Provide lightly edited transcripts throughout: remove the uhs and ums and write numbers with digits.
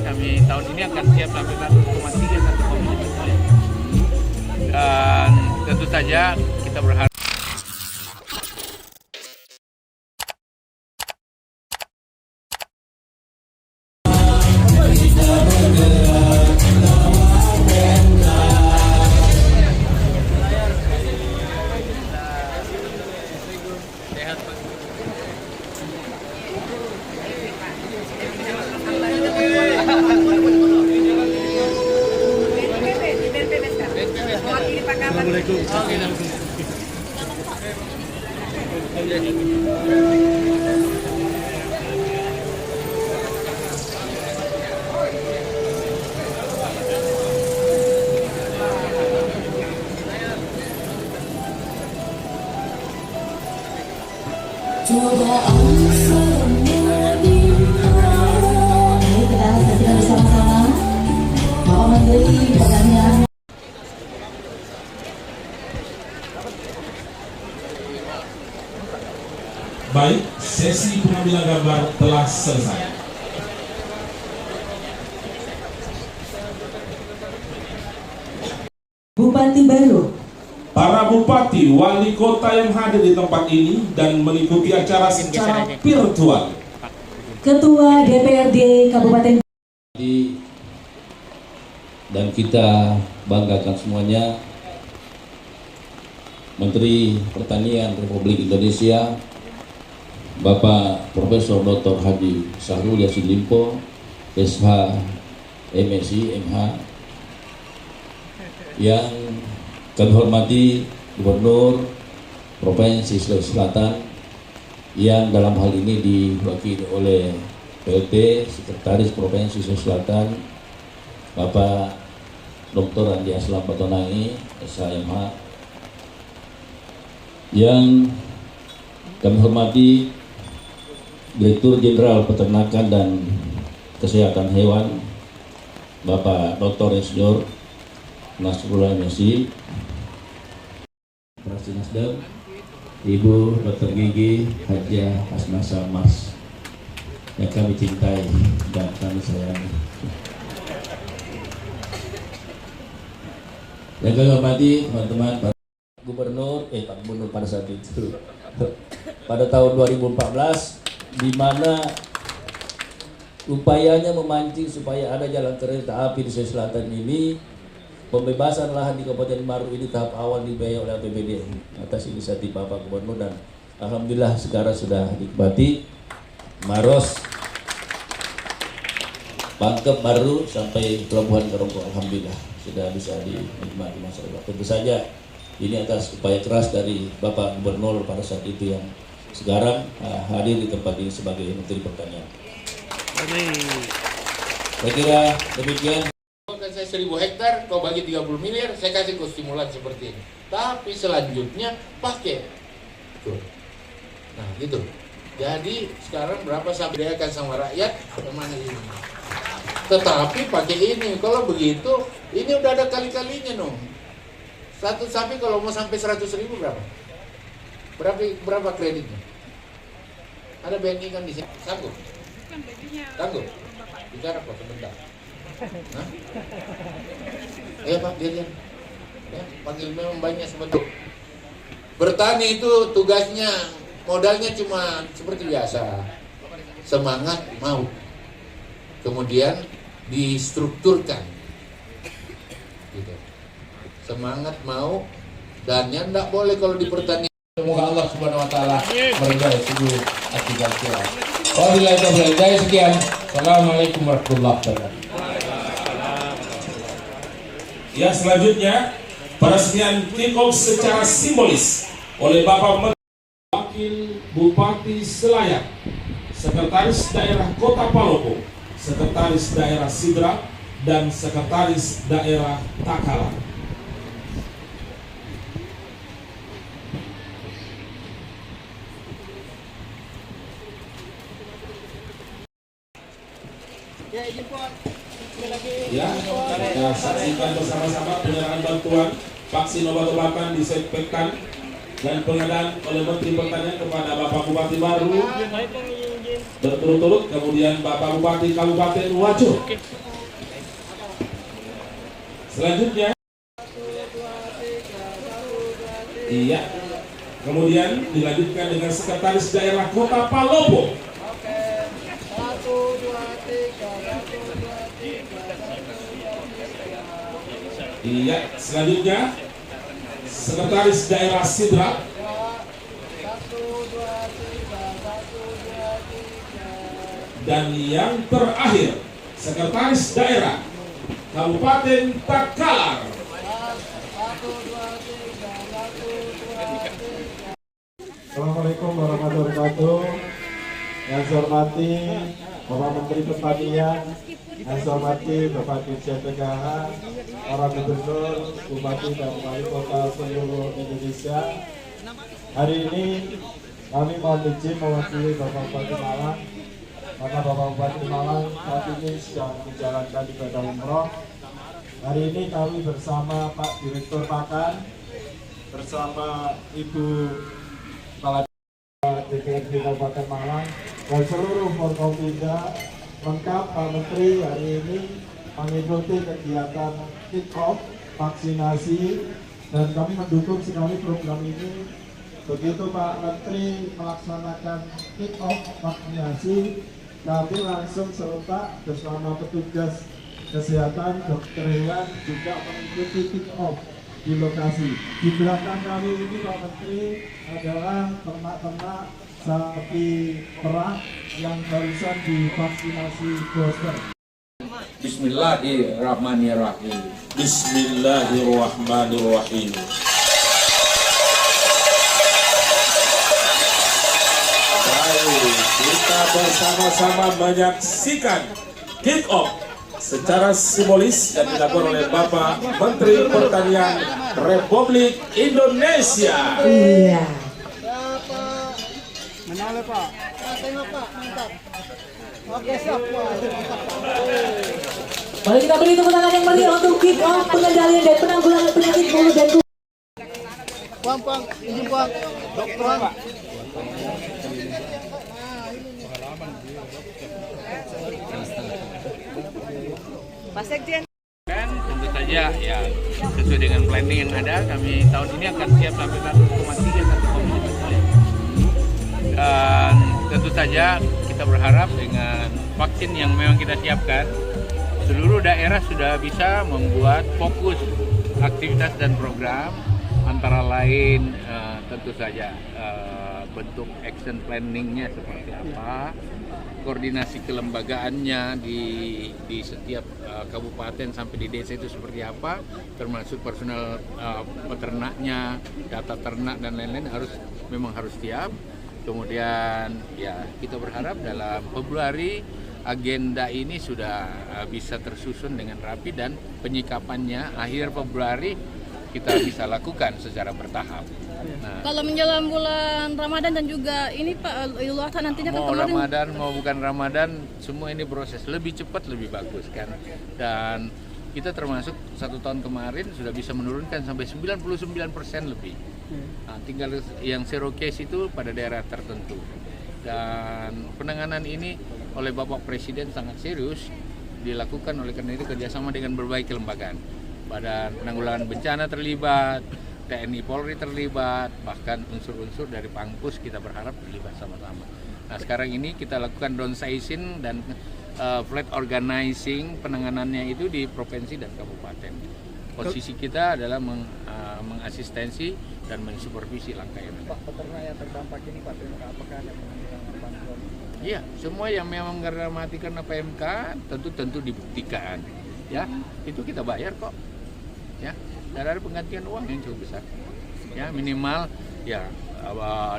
kami tahun ini akan siap sampai 1,3 1,5 ya. Dan tentu saja kita berharap Baik, sesi pengambilan gambar telah selesai. Bupati baru. Para bupati, wali kota yang hadir di tempat ini dan mengikuti acara secara virtual. Ketua DPRD Kabupaten. Dan kita banggakan semuanya, Menteri Pertanian Republik Indonesia, Bapak Profesor Dr. Haji Syahrul Yassin Limpo, SH, MSI, MH, yang kami hormati Gubernur Provinsi Sulawesi Selatan, yang dalam hal ini diwakili oleh PLT Sekretaris Provinsi Sulawesi Selatan, Bapak Dr. Andi Aslam Patonangi, SHMH, yang kami hormati Direktur Jenderal Peternakan dan Kesehatan Hewan, Bapak Dr. Insinyur Nasrullah Messi, Praksi Nasdem, Ibu Dr. Gigi Hajah Hasnasa Mas, yang kami cintai dan kami sayangi. Yang kami hormati teman-teman Pak Gubernur pada saat itu pada tahun 2014, di mana upayanya memancing supaya ada jalan kereta api di Sulawesi Selatan ini, pembebasan lahan di Kabupaten Maru ini tahap awal dibiayai oleh APBD atas inisiatif Bapak Gubernur, dan alhamdulillah sekarang sudah dinikmati. Maros, Pangkep Baru sampai Pelabuhan Karongko, alhamdulillah sudah bisa dinikmati masyarakat. Tentu saja ini atas upaya keras dari Bapak Gubernur pada saat itu yang sekarang hadir di tempat ini sebagai Menteri Pertanian. Saya kira demikian. Saya 1000 hektar, kau bagi 30 miliar, saya kasih kau stimulan seperti ini. Tapi selanjutnya pakai. Tuh. Nah gitu. Jadi sekarang berapa saya akan sama rakyat, kemana ini? Tetapi pakai ini, kalau begitu, ini udah ada kali-kalinya dong. Satu sapi kalau mau sampai 100.000 berapa? Berapa kreditnya? Ada BNI kan di sini, sanggup? Sanggup? Bicara kok sebentar. Nah? Ayo Pak, lihat. Ya, panggil memang banyak sebentar. Bertani itu tugasnya, modalnya cuma seperti biasa. Semangat, mau. Kemudian distrukturkan. Gitu. Semangat, mau, dan yang tidak boleh kalau di pertanian. Semoga Allah Subhanahu Wa Taala meridai seluruh aktivitas kita. Wabillahi taufiq wal hidayah. Sekian. Assalamualaikum warahmatullahi wabarakatuh. Yang selanjutnya, peresmian kick-off secara simbolis oleh Bapak Menteri, Wakil Bupati Selayar, Sekretaris Daerah Kota Palopo, Sekretaris Daerah Sidra, dan Sekretaris Daerah Takalar. Ya, kita saksikan bersama-sama penyerahan bantuan vaksin obat-obatan disampaikan dan pengadaan oleh Menteri Pertanian kepada Bapak Bupati baru berturut-turut. Kemudian Bapak Bupati Kabupaten Wajo. Selanjutnya, iya. Kemudian dilanjutkan dengan Sekretaris Daerah Kota Palopo. Iya. Selanjutnya Sekretaris Daerah Sidrap. Dan yang terakhir Sekretaris Daerah Kabupaten Takalar. Assalamualaikum warahmatullahi wabarakatuh. Yang saya hormati Bapak Menteri Pertanian, yang saya hormati Bapak Dirjen PKH, para gubernur, bupati dan wali kota seluruh Indonesia. Hari ini kami mohon izin mewakili Bapak Bupati Malang, karena Bapak Bupati Malang saat ini sedang menjalankan ibadah umroh. Hari ini kami bersama Pak Direktur Pakan, bersama Ibu Kepala DPRD Kabupaten Malang dan seluruh Forkompinda lengkap. Pak Menteri hari ini mengikuti kegiatan kick-off vaksinasi dan kami mendukung sekali program ini. Begitu Pak Menteri melaksanakan kick-off vaksinasi, kami langsung serentak bersama petugas kesehatan, dokter hewan juga mengikuti kick-off di lokasi. Di belakang kami ini Pak Menteri adalah ternak-ternak sapi perah yang barusan divaksinasi booster. Bismillahirrahmanirrahim. Bismillahirrahmanirrahim. Baik, kita bersama-sama menyaksikan kick off secara simbolis yang dilakukan oleh Bapak Menteri Pertanian Republik Indonesia. Iya. Menoleh Pak. Tengok Pak, mantap. Oke, siap Pak. Mari kita beri tepuk tangan yang meriah untuk kick off pengendalian dan penanggulangan penyakit mulut dan kuku. Puang, izin puang. Dokter. Pak Sekjen. Dan tentu saja ya sesuai dengan planning yang ada, kami tahun ini akan siap sampai 1,3 dan tentu saja kita berharap dengan vaksin yang memang kita siapkan, seluruh daerah sudah bisa membuat fokus aktivitas dan program, antara lain tentu saja bentuk action planningnya seperti apa, koordinasi kelembagaannya di setiap kabupaten sampai di desa itu seperti apa, termasuk personal peternaknya, data ternak dan lain-lain memang harus siap. Kemudian ya kita berharap dalam Februari agenda ini sudah bisa tersusun dengan rapi dan penyikapannya akhir Februari kita bisa lakukan secara bertahap. Nah, Kalau menjelang bulan Ramadan dan juga ini Pak Idul Adha nantinya kan mau kemarin Ramadan mau bukan Ramadan, semua ini proses lebih cepat lebih bagus kan. Dan kita termasuk 1 tahun kemarin sudah bisa menurunkan sampai 99% lebih. Nah, tinggal yang zero case itu pada daerah tertentu. Dan penanganan ini oleh Bapak Presiden sangat serius dilakukan, oleh karena itu kerjasama dengan berbagai kelembagaan. Badan Penanggulangan Bencana terlibat, TNI Polri terlibat, bahkan unsur-unsur dari Pangpus kita berharap terlibat sama-sama. Nah sekarang ini kita lakukan downsizing dan flat organizing penanganannya itu di provinsi dan kabupaten. Posisi kita adalah mengasistensi dan mensupervisi langkah yang ada. Pak, peternak yang terdampak ini Pak, apakah ada bantuan? Iya, semua yang memang menghormati karena PMK tentu dibuktikan. Ya, itu kita bayar kok. Ya, dan ada penggantian uang yang cukup besar. Ya, minimal ya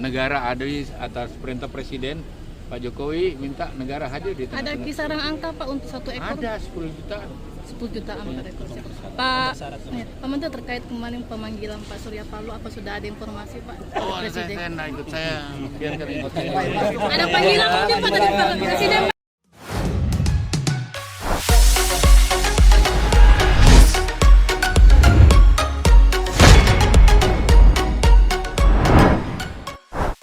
negara hadir atas perintah Presiden Pak Jokowi minta negara hadir di tengah-tengah. ada kisaran angka Pak untuk 1 ekor? Ada 10 jutaan. 10 jutaan per ekor. Pak Menteri terkait kemarin pemanggilan Pak Surya Paloh, apa sudah ada informasi Pak dari Presiden? Saya ikut, saya biarkan ikut. Ada panggilan mungkin Pak dari Pak Presiden?